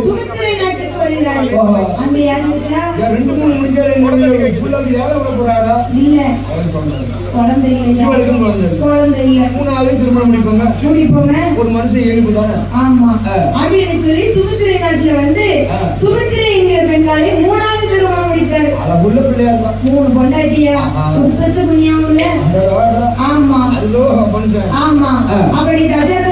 சுமித்திரை நாட்டுக்கு வருகிறாரு. அங்க யாரு இருக்கிறா? இல்ல குழந்தை முடிப்போங்க ஒரு மனுஷன் இயல்பு தானே. ஆமா அப்படின்னு சொல்லி சுமித்திரை நாட்டுல வந்து சுமித்திரை என்கிற பெண்காலை 3வது திருமணம் முடித்தார். 3 பொண்டாட்டியா குடுத்த புண்ணியம். ஆமா ஆமா அப்படி தசரத